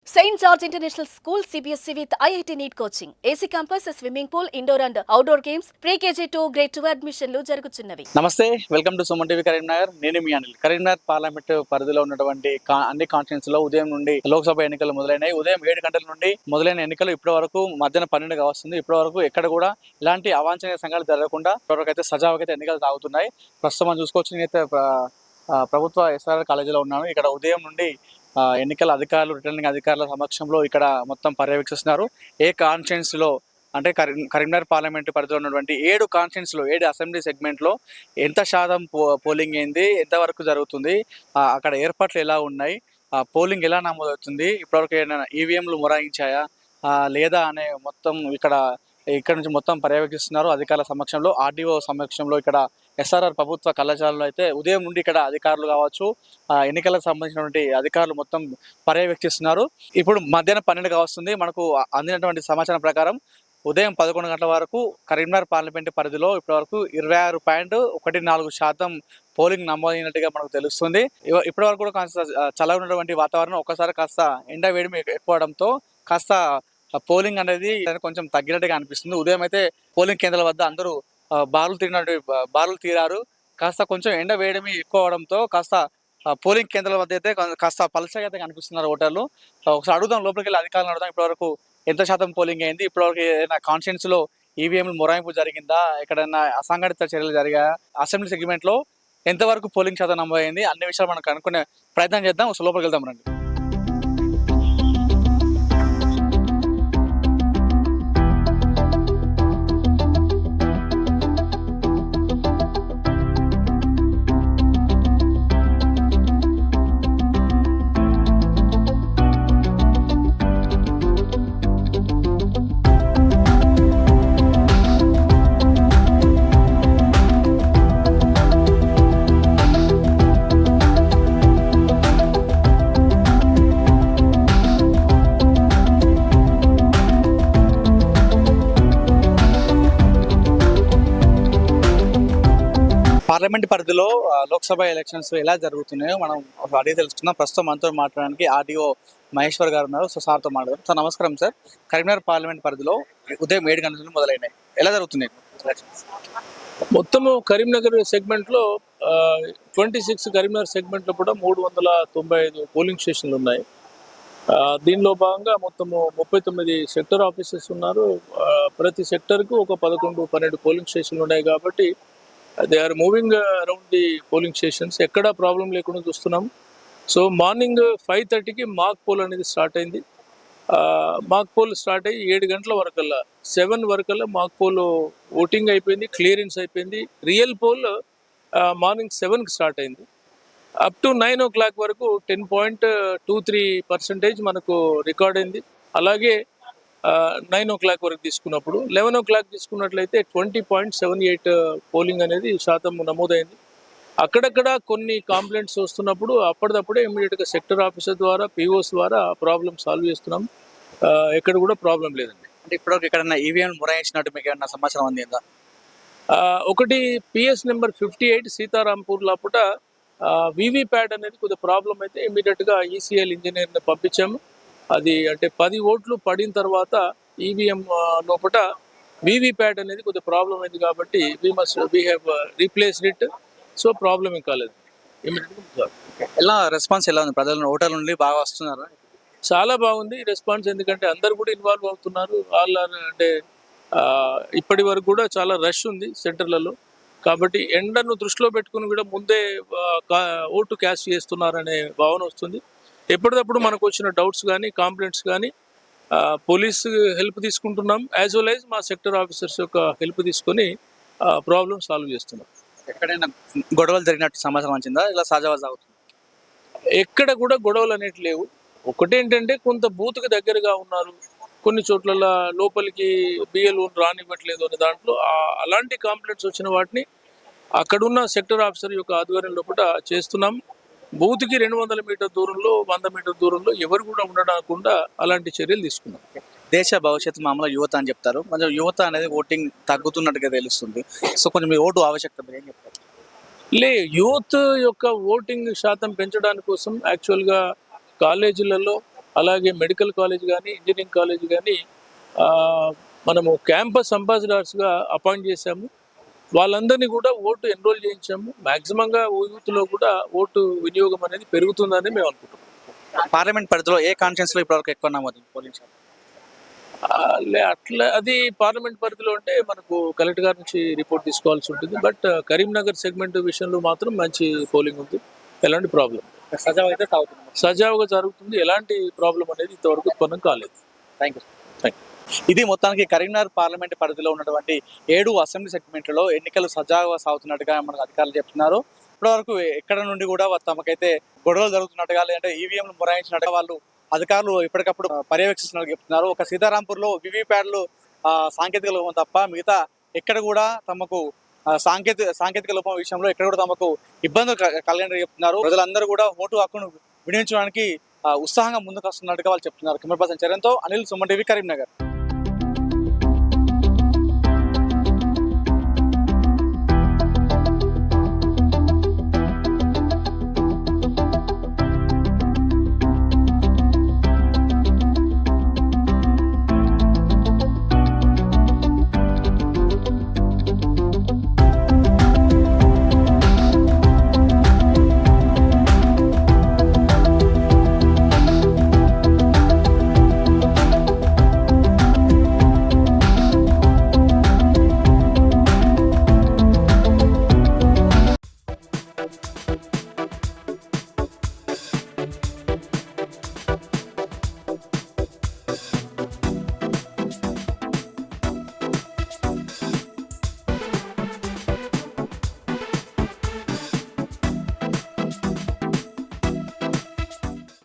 St. George International School CBSE with IIT NEET coaching. AC campus, swimming pool, indoor and outdoor games, pre-KG to grade 2 అడ్మిషన్లు జరుగుతున్నవి. నమస్తే, welcome to Suman TV Karimnagar. నేను మీ Anil. Karimnagar parliament పరిధిలో ఉన్నటువంటి అన్ని కాన్స్టిట్యూన్సీలో ఉదయం నుండి లోక్సభ ఎన్నికలు మొదలైనాయి. ఉదయం 7 గంటల నుండి మొదలైన ఎన్నికలు ఇప్పటి వరకు మధ్యాహ్నం 12 వస్తుంది. ఇప్పటి వరకు ఎక్కడ కూడా ఇలాంటి అవాంఛనీయ సంఘటనలు జరగకుండా ఇప్పటివరకైతే సజావుగా ఎన్నికలు సాగుతున్నాయి. ప్రస్తుతం మనం చూసుకోవచ్చు, నేనైతే ప్రభుత్వ SRR కాలేజీలో ఉన్నాను. ఇక్కడ ఉదయం నుండి ఎన్నికల అధికారులు, రిటర్నింగ్ అధికారుల సమక్షంలో ఇక్కడ మొత్తం పర్యవేక్షిస్తున్నారు. ఏ కాన్స్టిట్యున్సీలో అంటే కరీంనగర్ పార్లమెంటు పరిధిలో ఉన్నటువంటి 7 కాన్స్టిట్యున్సీలో 7 అసెంబ్లీ సెగ్మెంట్లో ఎంత శాతం పోలింగ్ అయింది, ఎంతవరకు జరుగుతుంది, అక్కడ ఏర్పాట్లు ఎలా ఉన్నాయి, పోలింగ్ ఎలా నమోదవుతుంది, ఇప్పటివరకు ఏమైనా ఈవీఎంలు మొరాయించాయా లేదా అనే మొత్తం ఇక్కడ నుంచి మొత్తం పర్యవేక్షిస్తున్నారు అధికారుల సమక్షంలో. ఆర్డీఓ సమక్షంలో ఇక్కడ SRR ప్రభుత్వ కళాశాలలో అయితే ఉదయం నుండి ఇక్కడ అధికారులు కావచ్చు, ఎన్నికలకు సంబంధించినటువంటి అధికారులు మొత్తం పర్యవేక్షిస్తున్నారు. ఇప్పుడు మధ్యాహ్నం 12 వస్తుంది. మనకు అందినటువంటి సమాచారం ప్రకారం ఉదయం 11 గంటల వరకు కరీంనగర్ పార్లమెంటు పరిధిలో ఇప్పటివరకు 26.14% పోలింగ్ నమోదైనట్టుగా మనకు తెలుస్తుంది. ఇప్పటి వరకు కూడా కాస్త చల్లగా ఉన్నటువంటి వాతావరణం ఒక్కసారి కాస్త ఎండ వేడిమి ఎక్కువడంతో కాస్త పోలింగ్ అనేది కొంచెం తగ్గినట్టుగా అనిపిస్తుంది. ఉదయం అయితే పోలింగ్ కేంద్రాల వద్ద అందరూ బారులు తీరారు. కాస్త కొంచెం ఎండ వేడిమి ఎక్కువ అవడంతో కాస్త పోలింగ్ కేంద్రాల వద్ద అయితే కాస్త పలచగా అయితే కనిపిస్తున్నారు ఓటర్లు. ఒకసారి అడుగుదాం, లోపలికి వెళ్ళి అధికారులను అడుగుదాం, ఇప్పటివరకు ఎంత శాతం పోలింగ్ అయింది, ఇప్పటివరకు ఏదైనా కాన్స్టిట్యున్సీలో ఈవీఎంలు మొరాయింపు జరిగిందా, ఎక్కడైనా అసంఘటిత చర్యలు జరిగాయా, అసెంబ్లీ సెగ్మెంట్లో ఎంతవరకు పోలింగ్ శాతం నమోదైంది అన్ని విషయాలు మనం కనుక్కునే ప్రయత్నం చేద్దాం. ఒకసారి లోపలికి వెళ్దాం రండి. పార్లమెంట్ పరిధిలో లోక్సభ ఎలక్షన్స్ ఎలా జరుగుతున్నాయో మనం అడిగి తెలుసుకుందాం. ప్రస్తుతం మనతో మాట్లాడడానికి ఆర్డీఓ మహేశ్వర్ గారు ఉన్నారు. సో సార్తో మాట్లాడదాం. సార్ నమస్కారం. సార్, కరీంనగర్ పార్లమెంట్ పరిధిలో ఉదయం 7 గంటల నుండి మొదలైనాయి, ఎలా జరుగుతున్నాయి ఎలక్షన్స్? మొత్తము కరీంనగర్ సెగ్మెంట్లో 26 కరీంనగర్ సెగ్మెంట్లో కూడా 395 పోలింగ్ స్టేషన్లు ఉన్నాయి. దీనిలో భాగంగా మొత్తము 39 సెక్టర్ ఆఫీసర్స్ ఉన్నారు. ప్రతి సెక్టర్కు ఒక 11-12 పోలింగ్ స్టేషన్లు ఉన్నాయి. కాబట్టి they are moving around the polling stations. ఎక్కడా ప్రాబ్లం లేకుండా చూస్తున్నాం. సో మార్నింగ్ 5:30కి మాక్ పోల్ అనేది స్టార్ట్ అయింది. మాక్ పోల్ స్టార్ట్ అయ్యి 7 గంటల వరకల్లా 7 వరకల్లా మాక్ పోల్ ఓటింగ్ అయిపోయింది, క్లియరెన్స్ అయిపోయింది. రియల్ పోల్ మార్నింగ్ 7కి స్టార్ట్ అయింది. అప్ టు 9 o'clock వరకు 10.23% మనకు రికార్డ్ అయింది. అలాగే 9 o'clock వరకు తీసుకున్నప్పుడు 11 o'clock తీసుకున్నట్లయితే 20.78 పోలింగ్ అనేది శాతం నమోదైంది. అక్కడక్కడ కొన్ని కంప్లైంట్స్ వస్తున్నప్పుడు అప్పటిదప్పుడే ఇమ్మీడియట్గా సెక్టర్ ఆఫీసర్ ద్వారా, POs ద్వారా ప్రాబ్లమ్ సాల్వ్ చేస్తున్నాం. ఎక్కడ కూడా ప్రాబ్లం లేదండి. అంటే ఇప్పటివరకు ఎక్కడన్నా ఈవీఎం మొరాయించినట్టు మీకు ఏమన్నా సమాచారం అందిందా? ఒకటి PS నెంబర్ 58 సీతారాంపూర్ లోపల VVPAT అనేది కొద్దిగా ప్రాబ్లం అయితే ఇమ్మీడియట్గా ECL ఇంజనీర్ని పంపించాము. అది అంటే 10 ఓట్లు పడిన తర్వాత ఈవీఎం లోపల VVPAT అనేది కొద్దిగా ప్రాబ్లం అయింది. కాబట్టి we have replaced it. So problem ఏం కాలేదు. ఎలా రెస్పాన్స్ ఎలా ఉంది? ప్రజల ఓటర్ల నుండి బాగా వస్తున్నారా? చాలా బాగుంది రెస్పాన్స్. ఎందుకంటే అందరు కూడా ఇన్వాల్వ్ అవుతున్నారు. అంటే ఇప్పటి వరకు కూడా చాలా రష్ ఉంది సెంటర్లలో. కాబట్టి ఎండను దృష్టిలో పెట్టుకుని కూడా ముందే ఓటు క్యాస్ట్ చేస్తున్నారనే భావన వస్తుంది. ఎప్పటికప్పుడు మనకు వచ్చిన డౌట్స్ కానీ, కంప్లైంట్స్ కానీ పోలీస్ హెల్ప్ తీసుకుంటున్నాం, యాజ్ వెల్ యాజ్ మా సెక్టర్ ఆఫీసర్స్ యొక్క హెల్ప్ తీసుకొని ప్రాబ్లమ్ సాల్వ్ చేస్తున్నాం. ఎక్కడైనా గొడవలు జరిగినట్టు సమాచారం వచ్చిందా? ఇలా సహజవాజ అవుతుంది? ఎక్కడ కూడా గొడవలు అనేవి లేవు. ఒకటేంటంటే కొంత బూత్కి దగ్గరగా ఉన్నారు, కొన్ని చోట్ల లోపలికి BLO రానివ్వట్లేదు అనే దాంట్లో అలాంటి కంప్లైంట్స్ వచ్చిన వాటిని అక్కడున్న సెక్టర్ ఆఫీసర్ యొక్క ఆధ్వర్యం లోపల చేస్తున్నాం. బూత్కి 200 మీటర్ దూరంలో, 100 మీటర్ దూరంలో ఎవరు కూడా ఉండకుండా అలాంటి చర్యలు తీసుకున్నాం. దేశ భవిష్యత్తు మామూలు యువత అని చెప్తారు. కొంచెం యువత అనేది ఓటింగ్ తగ్గుతున్నట్టుగా తెలుస్తుంది. సో కొంచెం మీ ఓటు ఆవశ్యకత ఏం చెప్తారు? యూత్ యొక్క ఓటింగ్ శాతం పెంచడానికి కోసం యాక్చువల్గా కాలేజీలలో అలాగే మెడికల్ కాలేజ్ కానీ ఇంజనీరింగ్ కాలేజ్ కానీ మనము క్యాంపస్ అంబాసిడర్స్గా అపాయింట్ చేశాము. వాళ్ళందరినీ కూడా ఓటు ఎన్రోల్ చేయించాము. మ్యాక్సిమంగా యూత్లో కూడా ఓటు వినియోగం అనేది పెరుగుతుందని మేము అనుకుంటున్నాం. పార్లమెంట్ పరిధిలో ఏ కాన్ఫరెన్స్ లో ఇప్పటివరకు ఎక్కువ నమోదు పోలింగ్ శాతం? అట్లా అది పార్లమెంట్ పరిధిలో అంటే మనకు కలెక్టర్ గారి నుంచి రిపోర్ట్ తీసుకోవాల్సి ఉంటుంది. బట్ కరీంనగర్ సెగ్మెంట్ విషయంలో మాత్రం మంచి పోలింగ్ ఉంది. ఎలాంటి ప్రాబ్లం సజావుగా అయితే సాగుతుంది. సజావుగా జరుగుతుంది. ఎలాంటి ప్రాబ్లం అనేది ఇంతవరకు ఉత్పన్నం కాలేదు. Thank you. ఇది మొత్తానికి కరీంనగర్ పార్లమెంట్ పరిధిలో ఉన్నటువంటి 7 అసెంబ్లీ సెగ్మెంట్లలో ఎన్నికలు సజావుగా సాగుతున్నట్టుగా మనకు అధికారులు చెప్తున్నారు. ఇప్పటివరకు ఎక్కడ నుండి కూడా తమకైతే గొడవలు జరుగుతున్నట్టుగా లేదంటే ఈవీఎంలు మొరాయించినట్టుగా వాళ్ళు అధికారులు ఎప్పటికప్పుడు పర్యవేక్షిస్తున్నట్టు చెప్తున్నారు. ఒక సీతారాంపూర్లో వివిప్యాడ్లు సాంకేతిక లోపం తప్ప మిగతా ఎక్కడ కూడా తమకు సాంకేతిక లోపం విషయంలో ఎక్కడ కూడా తమకు ఇబ్బందులు కలగని చెప్తున్నారు. ప్రజలందరూ కూడా ఓటు హక్కును వినియోగించడానికి ఉత్సాహంగా ముందుకు వస్తున్నట్టుగా వాళ్ళు చెప్తున్నారు. కెమెరా పర్సన్ చరణ్తో అనిల్, సుమన్ టీవీ, కరీంనగర్.